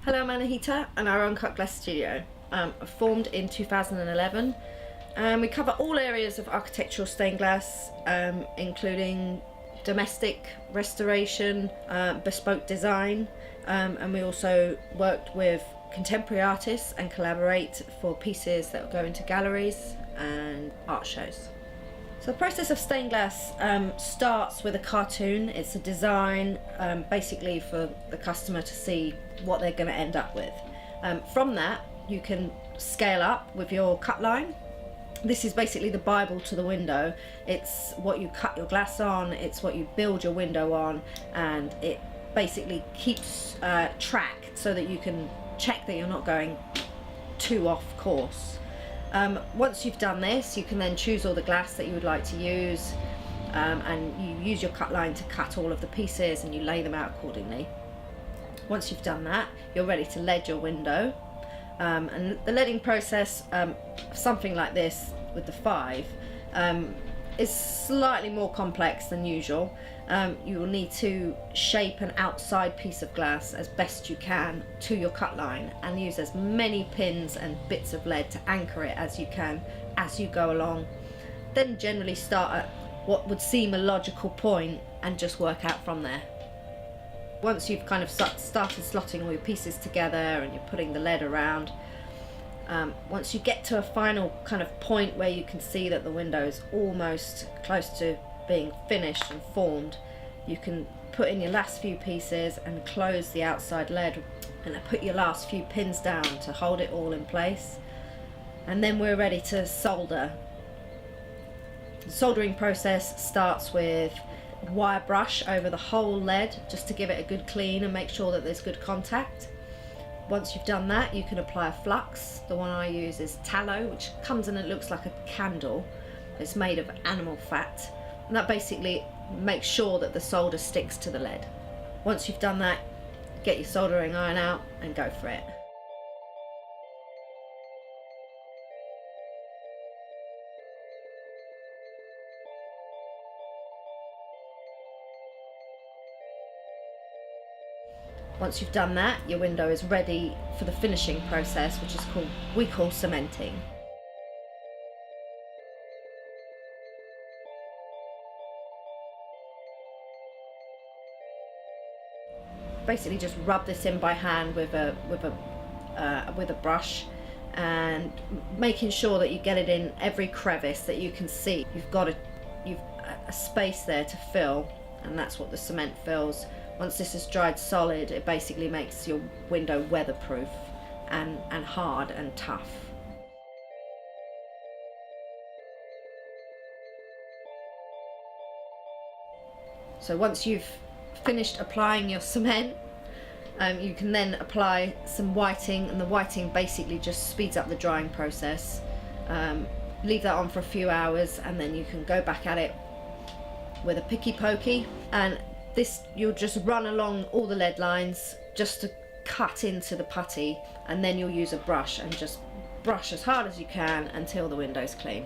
Hello, I'm Annahita and I run Cut Glass Studio. Formed in 2011. We cover all areas of architectural stained glass, including domestic restoration, bespoke design, and we also worked with contemporary artists and collaborate for pieces that go into galleries and art shows. So the process of stained glass starts with a cartoon. It's a design basically for the customer to see what they're going to end up with. From that you can scale up with your cut line. This is basically the Bible to the window. It's what you cut your glass on, it's what you build your window on, and it basically keeps track so that you can check that you're not going too off course. Once you've done this, you can then choose all the glass that you would like to use, and you use your cut line to cut all of the pieces and you lay them out accordingly. Once you've done that, you're ready to lead your window, and the leading process, something like this with the 5, is slightly more complex than usual. You will need to shape an outside piece of glass as best you can to your cut line and use as many pins and bits of lead to anchor it as you can as you go along. Then generally start at what would seem a logical point and just work out from there. Once you've kind of started slotting all your pieces together and you're putting the lead around, once you get to a final kind of point where you can see that the window is almost close to being finished and formed, you can put in your last few pieces and close the outside lead and put your last few pins down to hold it all in place. And then we're ready to solder. The soldering process starts with wire brush over the whole lead just to give it a good clean and make sure that there's good contact. Once you've done that, you can apply a flux. The one I use is tallow, which comes in and looks like a candle. It's made of animal fat, and that basically makes sure that the solder sticks to the lead. Once you've done that, get your soldering iron out and go for it. Once you've done that, your window is ready for the finishing process, which is we call cementing. Basically just rub this in by hand with a brush, and making sure that you get it in every crevice that you can see. You've a space there to fill, and that's what the cement fills. Once this is dried solid, it basically makes your window weatherproof and hard and tough. So once you've finished applying your cement, you can then apply some whiting, and the whiting basically just speeds up the drying process. Leave that on for a few hours, and then you can go back at it with a picky pokey, and this you'll just run along all the lead lines just to cut into the putty, and then you'll use a brush and just brush as hard as you can until the window's clean.